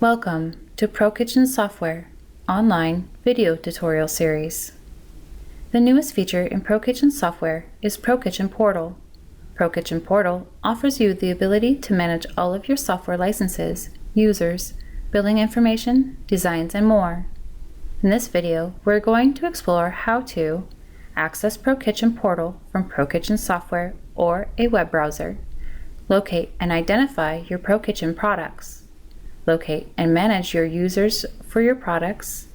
Welcome to ProKitchen Software online video tutorial series. The newest feature in ProKitchen Software is ProKitchen Portal. ProKitchen Portal offers you the ability to manage all of your software licenses, users, billing information, designs, and more. In this video, we're going to explore how to access ProKitchen Portal from ProKitchen Software or a web browser, locate and identify your ProKitchen products, locate and manage your users for your products,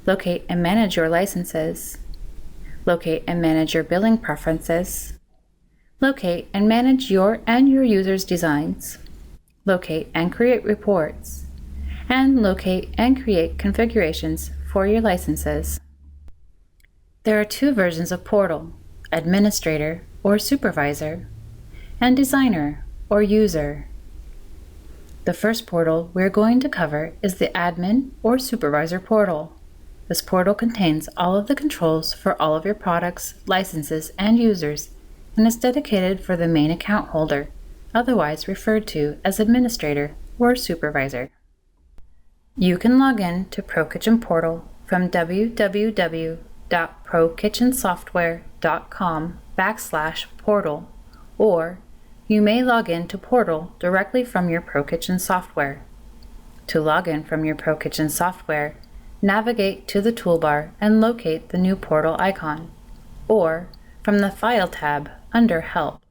locate and manage your licenses, locate and manage your billing preferences, locate and manage your and your users' designs, locate and create reports, and locate and create configurations for your licenses. There are two versions of Portal: Administrator or Supervisor, and Designer or User. The first portal we're going to cover is the Admin or Supervisor portal. This portal contains all of the controls for all of your products, licenses, and users, and is dedicated for the main account holder, otherwise referred to as Administrator or Supervisor. You can log in to ProKitchen Portal from www.prokitchensoftware.com/portal, or you may log in to Portal directly from your ProKitchen software. To log in from your ProKitchen software, navigate to the toolbar and locate the new Portal icon, or from the File tab under Help.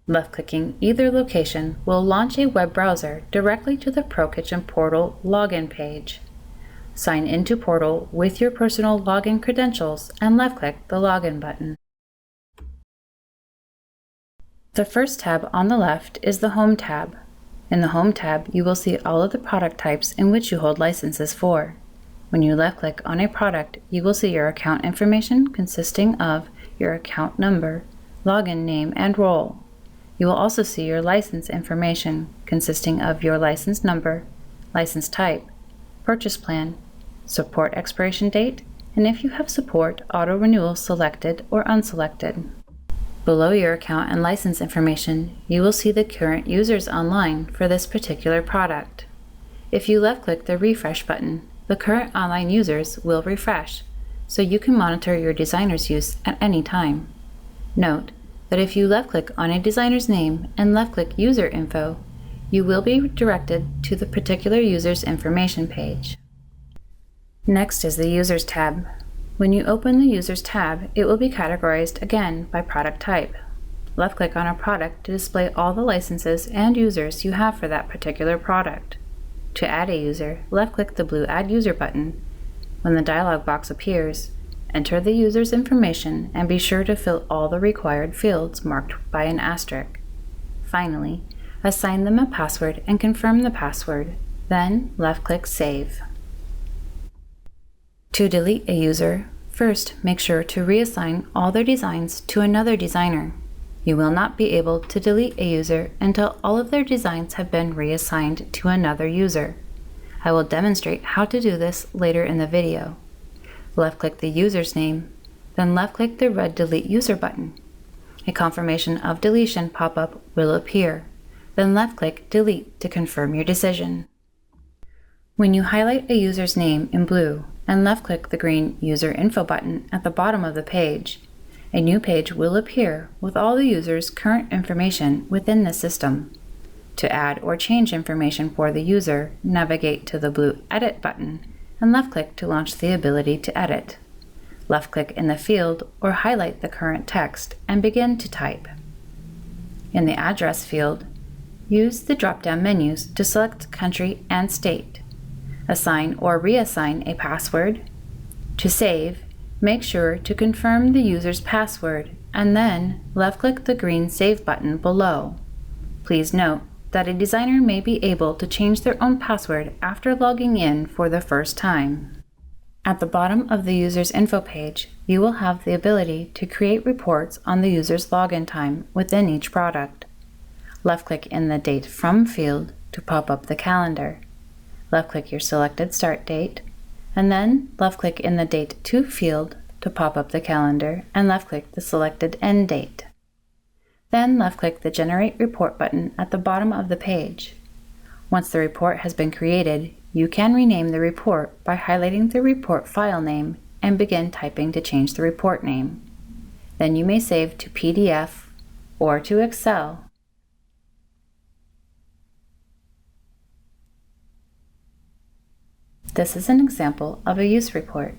Left-clicking either location will launch a web browser directly to the ProKitchen Portal login page. Sign into Portal with your personal login credentials and left-click the Login button. The first tab on the left is the Home tab. In the Home tab, you will see all of the product types in which you hold licenses for. When you left-click on a product, you will see your account information consisting of your account number, login name, and role. You will also see your license information consisting of your license number, license type, purchase plan, support expiration date, and if you have support auto renewal selected or unselected. Below your account and license information, you will see the current users online for this particular product. If you left-click the refresh button, the current online users will refresh, so you can monitor your designer's use at any time. Note that if you left-click on a designer's name and left-click user info, you will be directed to the particular user's information page. Next is the Users tab. When you open the Users tab, it will be categorized again by product type. Left-click on a product to display all the licenses and users you have for that particular product. To add a user, left-click the blue Add User button. When the dialog box appears, enter the user's information and be sure to fill all the required fields marked by an asterisk. Finally, assign them a password and confirm the password, then left-click Save. To delete a user, first make sure to reassign all their designs to another designer. You will not be able to delete a user until all of their designs have been reassigned to another user. I will demonstrate how to do this later in the video. Left-click the user's name, then left-click the red Delete User button. A confirmation of deletion pop-up will appear. Then left-click Delete to confirm your decision. When you highlight a user's name in blue and left-click the green User Info button at the bottom of the page, a new page will appear with all the user's current information within the system. To add or change information for the user, navigate to the blue Edit button and left-click to launch the ability to edit. Left-click in the field or highlight the current text and begin to type. In the Address field, use the drop-down menus to select country and state. Assign or reassign a password. To save, make sure to confirm the user's password and then left-click the green Save button below. Please note that a designer may be able to change their own password after logging in for the first time. At the bottom of the user's info page, you will have the ability to create reports on the user's login time within each product. Left-click in the Date From field to pop up the calendar. Left-click your selected start date, and then left-click in the Date To field to pop up the calendar and left-click the selected end date. Then left-click the Generate Report button at the bottom of the page. Once the report has been created, you can rename the report by highlighting the report file name and begin typing to change the report name. Then you may save to PDF or to Excel. This is an example of a use report.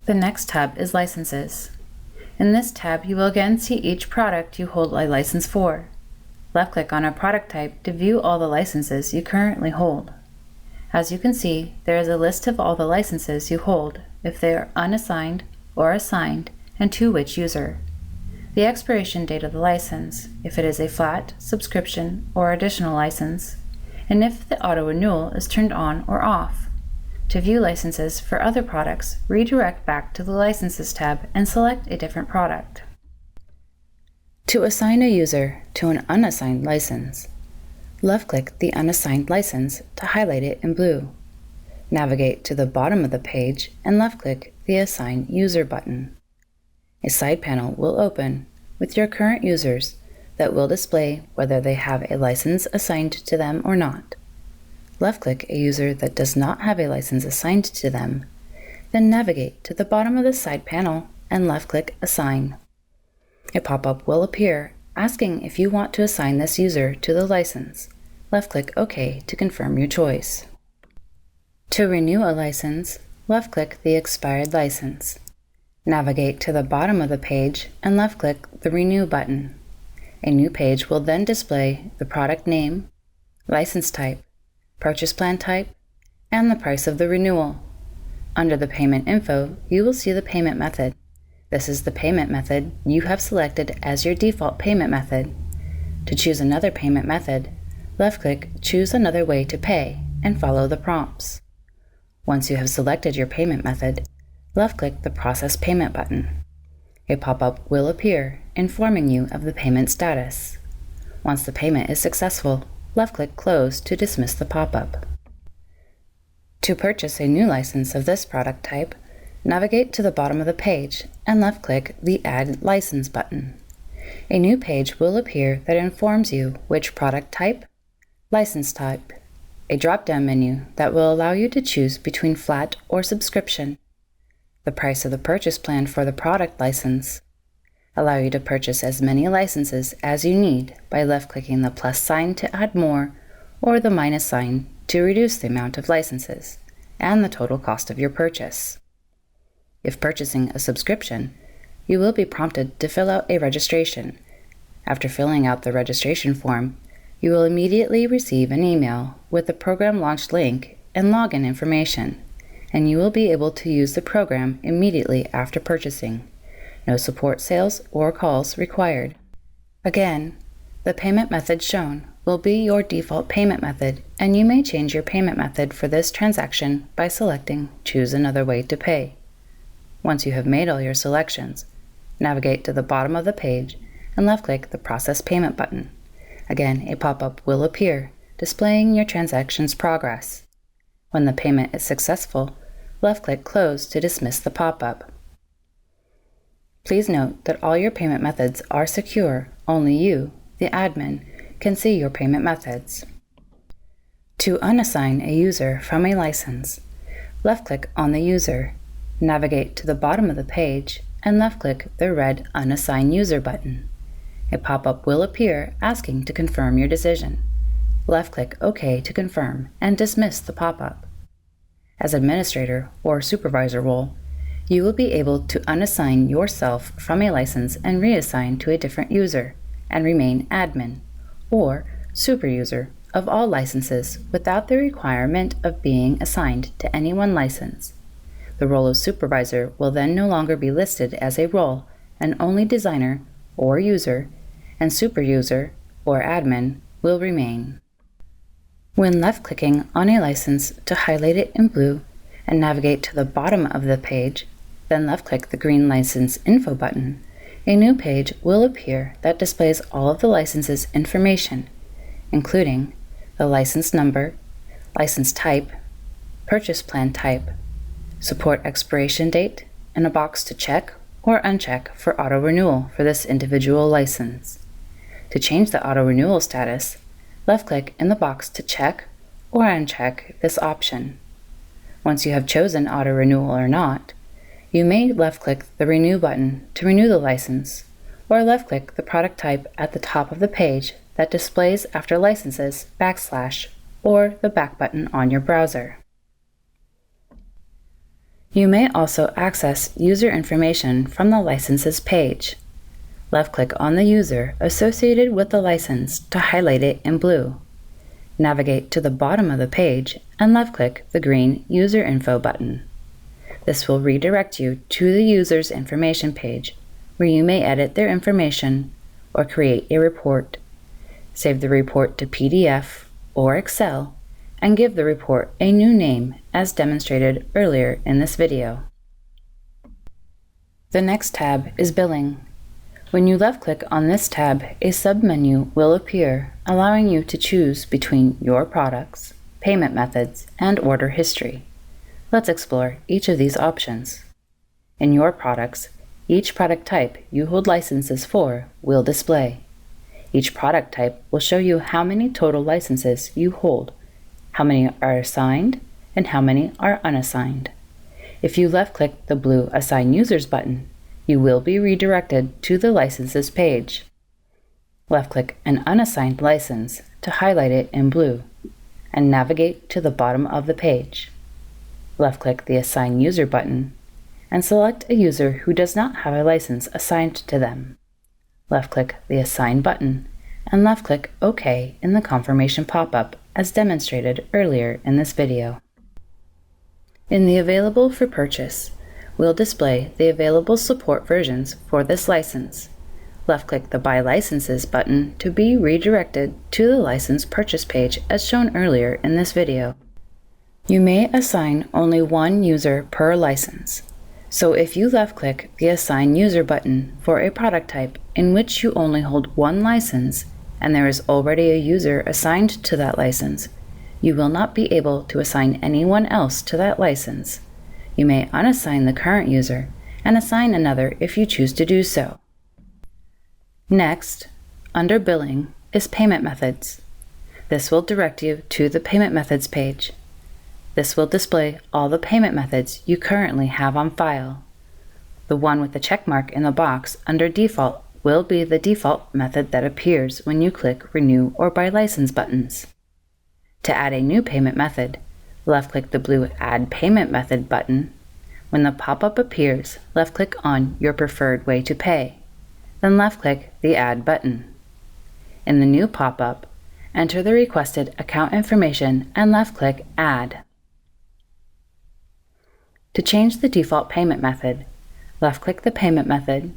The next tab is Licenses. In this tab, you will again see each product you hold a license for. Left-click on a product type to view all the licenses you currently hold. As you can see, there is a list of all the licenses you hold, if they are unassigned or assigned, and to which user. The expiration date of the license, if it is a flat, subscription, or additional license, and if the auto-renewal is turned on or off. To view licenses for other products, redirect back to the Licenses tab and select a different product. To assign a user to an unassigned license, left-click the unassigned license to highlight it in blue. Navigate to the bottom of the page and left-click the Assign User button. A side panel will open with your current users that will display whether they have a license assigned to them or not. Left-click a user that does not have a license assigned to them, then navigate to the bottom of the side panel and left-click Assign. A pop-up will appear asking if you want to assign this user to the license. Left-click OK to confirm your choice. To renew a license, left-click the expired license. Navigate to the bottom of the page and left-click the Renew button. A new page will then display the product name, license type, purchase plan type, and the price of the renewal. Under the payment info, you will see the payment method. This is the payment method you have selected as your default payment method. To choose another payment method, left-click Choose Another Way to Pay and follow the prompts. Once you have selected your payment method, left-click the Process Payment button. A pop-up will appear informing you of the payment status. Once the payment is successful, left-click Close to dismiss the pop-up. To purchase a new license of this product type, navigate to the bottom of the page and left-click the Add License button. A new page will appear that informs you which product type, license type, a drop-down menu that will allow you to choose between flat or subscription, the price of the purchase plan for the product license, allow you to purchase as many licenses as you need by left-clicking the plus sign to add more or the minus sign to reduce the amount of licenses and the total cost of your purchase. If purchasing a subscription, you will be prompted to fill out a registration. After filling out the registration form, you will immediately receive an email with the program launch link and login information, and you will be able to use the program immediately after purchasing. No support sales or calls required. Again, the payment method shown will be your default payment method, and you may change your payment method for this transaction by selecting Choose Another Way to Pay. Once you have made all your selections, navigate to the bottom of the page and left-click the Process Payment button. Again, a pop-up will appear displaying your transaction's progress. When the payment is successful, left-click Close to dismiss the pop-up. Please note that all your payment methods are secure. Only you, the admin, can see your payment methods. To unassign a user from a license, left-click on the user, navigate to the bottom of the page, and left-click the red Unassign User button. A pop-up will appear asking to confirm your decision. Left-click OK to confirm and dismiss the pop-up. As administrator or supervisor role, you will be able to unassign yourself from a license and reassign to a different user and remain admin or super user of all licenses without the requirement of being assigned to any one license. The role of supervisor will then no longer be listed as a role, and only designer or user and super user or admin will remain. When left-clicking on a license to highlight it in blue and navigate to the bottom of the page, then left-click the green License Info button, a new page will appear that displays all of the license's information, including the license number, license type, purchase plan type, support expiration date, and a box to check or uncheck for auto-renewal for this individual license. To change the auto-renewal status, left-click in the box to check or uncheck this option. Once you have chosen auto renewal or not, you may left-click the Renew button to renew the license, or left-click the product type at the top of the page that displays after licenses / or the back button on your browser. You may also access user information from the Licenses page. Left-click on the user associated with the license to highlight it in blue. Navigate to the bottom of the page and left-click the green User Info button. This will redirect you to the user's information page, where you may edit their information or create a report. Save the report to PDF or Excel and give the report a new name as demonstrated earlier in this video. The next tab is Billing. When you left-click on this tab, a submenu will appear, allowing you to choose between your products, payment methods, and order history. Let's explore each of these options. In your products, each product type you hold licenses for will display. Each product type will show you how many total licenses you hold, how many are assigned, and how many are unassigned. If you left-click the blue Assign Users button, you will be redirected to the Licenses page. Left-click an unassigned license to highlight it in blue, and navigate to the bottom of the page. Left-click the Assign User button, and select a user who does not have a license assigned to them. Left-click the Assign button, and left-click OK in the confirmation pop-up as demonstrated earlier in this video. In the Available for Purchase, we'll display the available support versions for this license. Left-click the Buy Licenses button to be redirected to the license purchase page as shown earlier in this video. You may assign only one user per license. So if you left-click the Assign User button for a product type in which you only hold one license and there is already a user assigned to that license, you will not be able to assign anyone else to that license. You may unassign the current user and assign another if you choose to do so. Next, under Billing is Payment Methods. This will direct you to the Payment Methods page. This will display all the payment methods you currently have on file. The one with the check mark in the box under Default will be the default method that appears when you click Renew or Buy License buttons. To add a new payment method, left-click the blue Add Payment Method button. When the pop-up appears, left-click on your preferred way to pay, then left-click the Add button. In the new pop-up, enter the requested account information and left-click Add. To change the default payment method, left-click the payment method,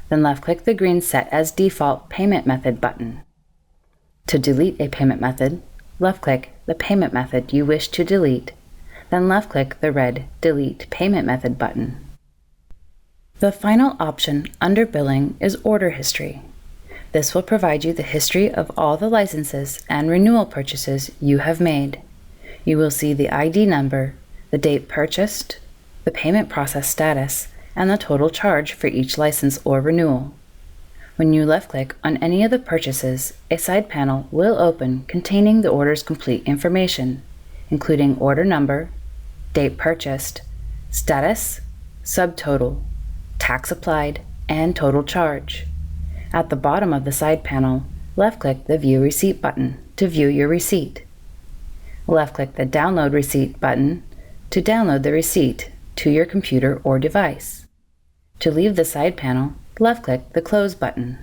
then left-click the green Set as Default Payment Method button. To delete a payment method, left-click the payment method you wish to delete, then left-click the red Delete Payment Method button. The final option under Billing is Order History. This will provide you the history of all the licenses and renewal purchases you have made. You will see the ID number, the date purchased, the payment process status, and the total charge for each license or renewal. When you left-click on any of the purchases, a side panel will open containing the order's complete information, including order number, date purchased, status, subtotal, tax applied, and total charge. At the bottom of the side panel, left-click the View Receipt button to view your receipt. Left-click the Download Receipt button to download the receipt to your computer or device. To leave the side panel, left-click the Close button.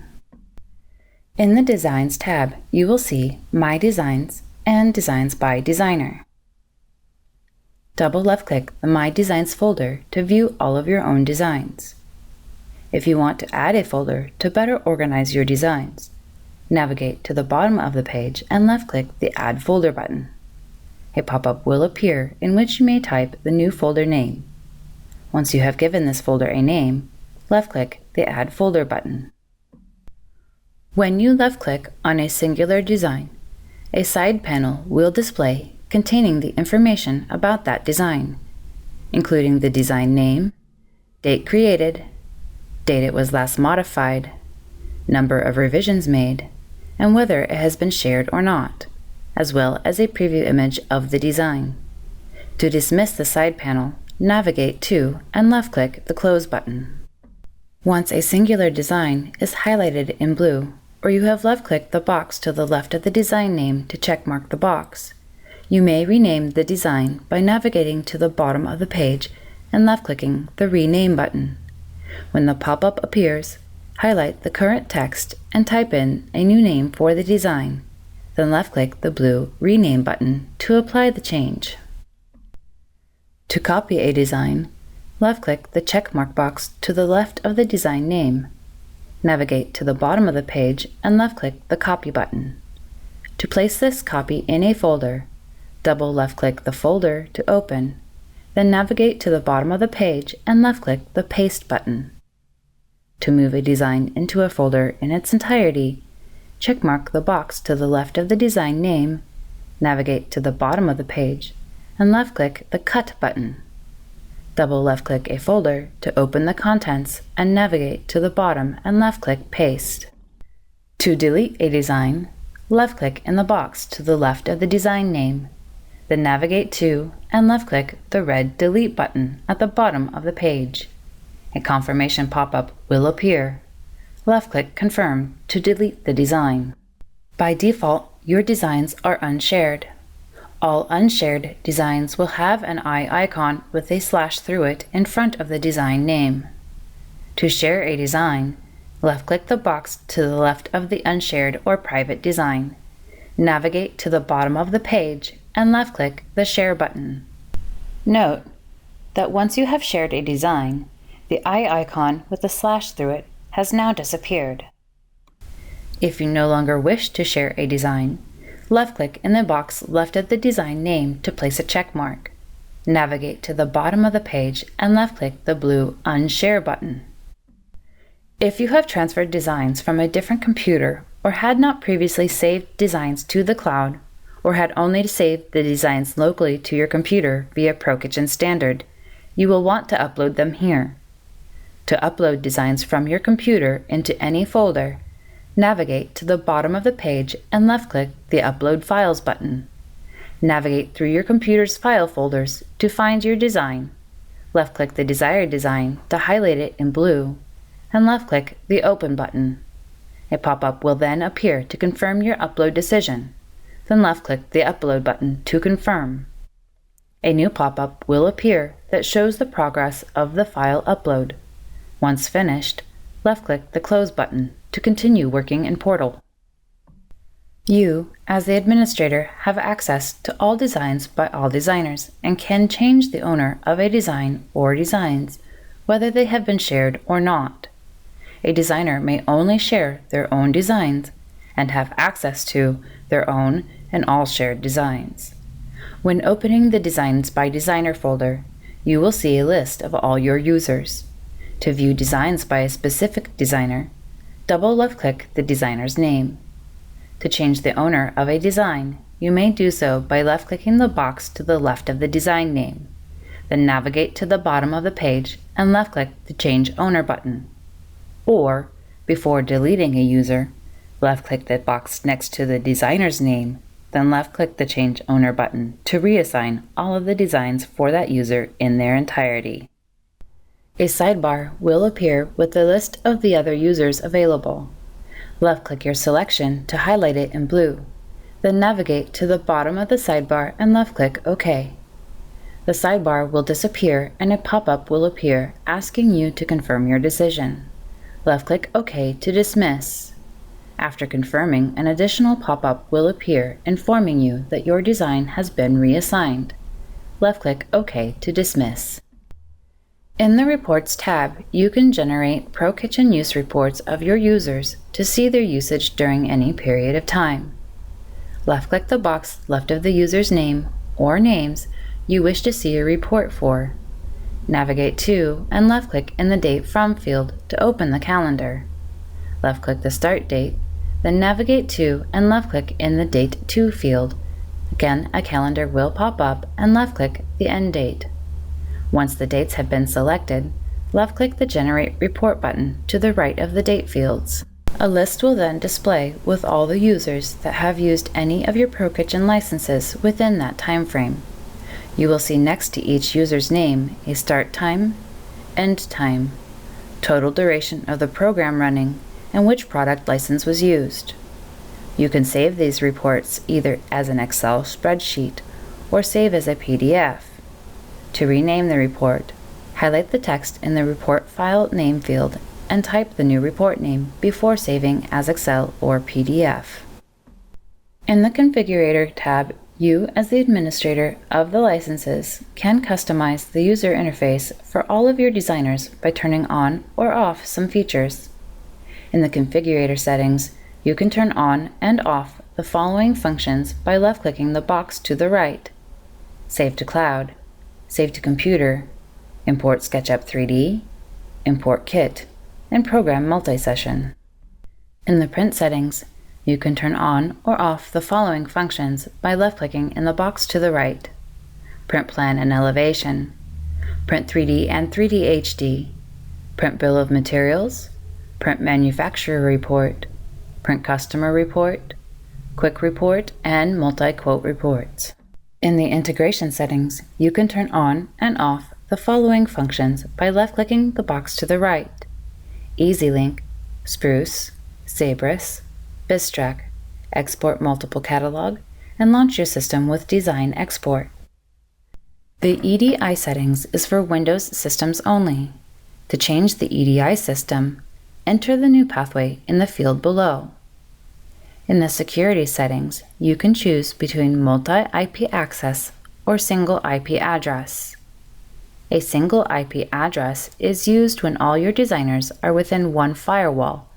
In the Designs tab, you will see My Designs and Designs by Designer. Double left-click the My Designs folder to view all of your own designs. If you want to add a folder to better organize your designs, navigate to the bottom of the page and left-click the Add Folder button. A pop-up will appear in which you may type the new folder name. Once you have given this folder a name, left-click the Add Folder button. When you left-click on a singular design, a side panel will display containing the information about that design, including the design name, date created, date it was last modified, number of revisions made, and whether it has been shared or not, as well as a preview image of the design. To dismiss the side panel, navigate to and left-click the Close button. Once a singular design is highlighted in blue, or you have left-clicked the box to the left of the design name to checkmark the box, you may rename the design by navigating to the bottom of the page and left-clicking the Rename button. When the pop-up appears, highlight the current text and type in a new name for the design, then left-click the blue Rename button to apply the change. To copy a design, left-click the checkmark box to the left of the design name. Navigate to the bottom of the page and left-click the Copy button. To place this copy in a folder, double left-click the folder to open, then navigate to the bottom of the page and left-click the Paste button. To move a design into a folder in its entirety, checkmark the box to the left of the design name, navigate to the bottom of the page, and left-click the Cut button. Double left-click a folder to open the contents and navigate to the bottom and left-click Paste. To delete a design, left-click in the box to the left of the design name, then navigate to and left-click the red Delete button at the bottom of the page. A confirmation pop-up will appear. Left-click Confirm to delete the design. By default, your designs are unshared. All unshared designs will have an eye icon with a slash through it in front of the design name. To share a design, left-click the box to the left of the unshared or private design. Navigate to the bottom of the page and left-click the Share button. Note that once you have shared a design, the eye icon with the slash through it has now disappeared. If you no longer wish to share a design, left-click in the box left of the design name to place a check mark. Navigate to the bottom of the page and left-click the blue Unshare button. If you have transferred designs from a different computer or had not previously saved designs to the cloud, or had only saved the designs locally to your computer via ProKitchen Standard, you will want to upload them here. To upload designs from your computer into any folder, navigate to the bottom of the page and left-click the Upload Files button. Navigate through your computer's file folders to find your design. Left-click the desired design to highlight it in blue, and left-click the Open button. A pop-up will then appear to confirm your upload decision. Then left-click the Upload button to confirm. A new pop-up will appear that shows the progress of the file upload. Once finished, left-click the Close button to continue working in Portal. You, as the administrator, have access to all designs by all designers and can change the owner of a design or designs, whether they have been shared or not. A designer may only share their own designs and have access to their own and all shared designs. When opening the Designs by Designer folder, you will see a list of all your users. To view designs by a specific designer, double left-click the designer's name. To change the owner of a design, you may do so by left-clicking the box to the left of the design name. Then navigate to the bottom of the page and left-click the Change Owner button. Or, before deleting a user, left-click the box next to the designer's name, then left-click the Change Owner button to reassign all of the designs for that user in their entirety. A sidebar will appear with the list of the other users available. Left-click your selection to highlight it in blue, then navigate to the bottom of the sidebar and left-click OK. The sidebar will disappear and a pop-up will appear asking you to confirm your decision. Left-click OK to dismiss. After confirming, an additional pop-up will appear informing you that your design has been reassigned. Left-click OK to dismiss. In the Reports tab, you can generate ProKitchen use reports of your users to see their usage during any period of time. Left-click the box left of the user's name or names you wish to see a report for. Navigate to and left-click in the Date From field to open the calendar. Left-click the Start Date, then navigate to and left-click in the Date To field. Again, a calendar will pop up and left-click the End Date. Once the dates have been selected, left-click the Generate Report button to the right of the date fields. A list will then display with all the users that have used any of your ProKitchen licenses within that time frame. You will see next to each user's name a start time, end time, total duration of the program running, and which product license was used. You can save these reports either as an Excel spreadsheet or save as a PDF. To rename the report, highlight the text in the report file name field and type the new report name before saving as Excel or PDF. In the Configurator tab, you, as the administrator of the licenses, can customize the user interface for all of your designers by turning on or off some features. In the Configurator settings, you can turn on and off the following functions by left-clicking the box to the right: Save to Cloud, Save to Computer, Import SketchUp 3D, Import Kit, and Program Multi-Session. In the Print settings, you can turn on or off the following functions by left-clicking in the box to the right: Print Plan and Elevation, Print 3D and 3D HD, Print Bill of Materials, Print Manufacturer Report, Print Customer Report, Quick Report, and Multi-Quote Reports. In the Integration settings, you can turn on and off the following functions by left-clicking the box to the right: EasyLink, Spruce, Sabris, BizTrack, export multiple catalog, and launch your system with Design Export. The EDI settings is for Windows systems only. To change the EDI system, enter the new pathway in the field below. In the Security settings, you can choose between multi-IP access or single IP address. A single IP address is used when all your designers are within one firewall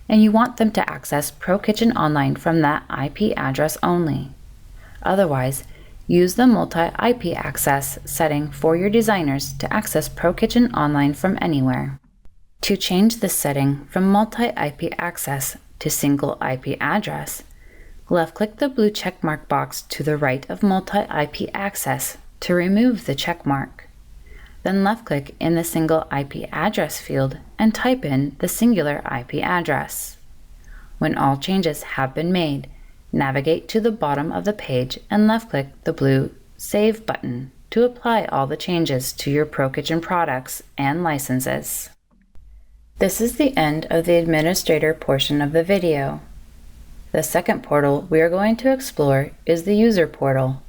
and you want them to access ProKitchen Online from that IP address only. Otherwise, use the multi-IP access setting for your designers to access ProKitchen Online from anywhere. To change this setting from multi-IP access to single IP address, left-click the blue checkmark box to the right of multi-IP access to remove the checkmark. Then left-click in the single IP address field and type in the singular IP address. When all changes have been made, navigate to the bottom of the page and left-click the blue Save button to apply all the changes to your ProKitchen products and licenses. This is the end of the administrator portion of the video. The second portal we are going to explore is the user portal.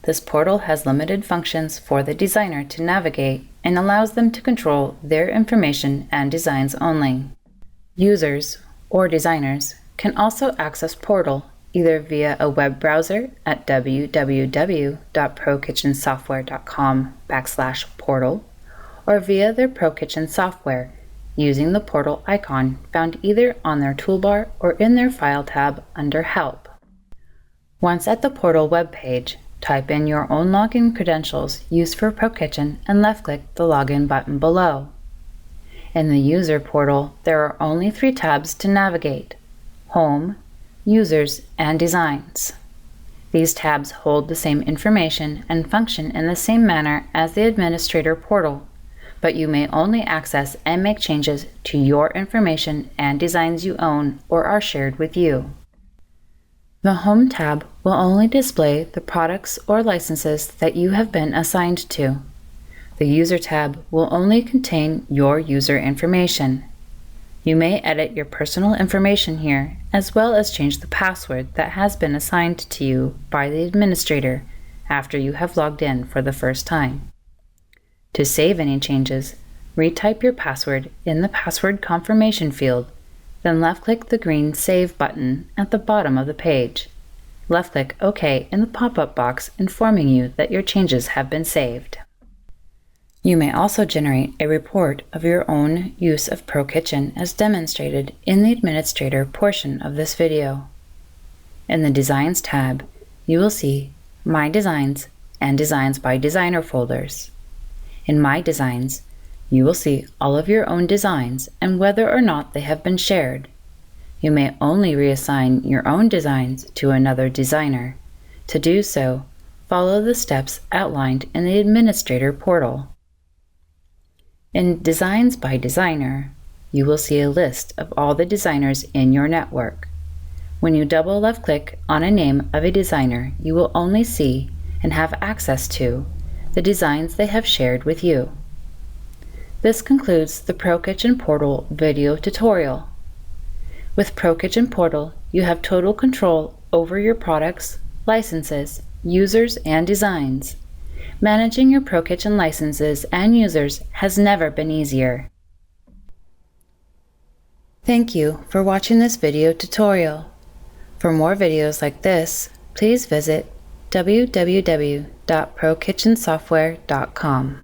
This portal has limited functions for the designer to navigate and allows them to control their information and designs only. Users, or designers, can also access Portal either via a web browser at www.prokitchensoftware.com/portal or via their ProKitchen software using the Portal icon found either on their toolbar or in their File tab under Help. Once at the Portal webpage, type in your own login credentials used for ProKitchen and left-click the Login button below. In the User portal, there are only 3 tabs to navigate: Home, Users, and Designs. These tabs hold the same information and function in the same manner as the Administrator portal, but you may only access and make changes to your information and designs you own or are shared with you. The Home tab will only display the products or licenses that you have been assigned to. The User tab will only contain your user information. You may edit your personal information here, as well as change the password that has been assigned to you by the administrator after you have logged in for the first time. To save any changes, retype your password in the password confirmation field, then left-click the green Save button at the bottom of the page. Left-click OK in the pop-up box informing you that your changes have been saved. You may also generate a report of your own use of ProKitchen as demonstrated in the Administrator portion of this video. In the Designs tab, you will see My Designs and Designs by Designer folders. In My Designs, you will see all of your own designs and whether or not they have been shared. You may only reassign your own designs to another designer. To do so, follow the steps outlined in the Administrator portal. In Designs by Designer, you will see a list of all the designers in your network. When you double left-click on a name of a designer, you will only see and have access to the designs they have shared with you. This concludes the ProKitchen Portal video tutorial. With ProKitchen Portal, you have total control over your products, licenses, users, and designs. Managing your ProKitchen licenses and users has never been easier. Thank you for watching this video tutorial. For more videos like this, please visit www.prokitchensoftware.com.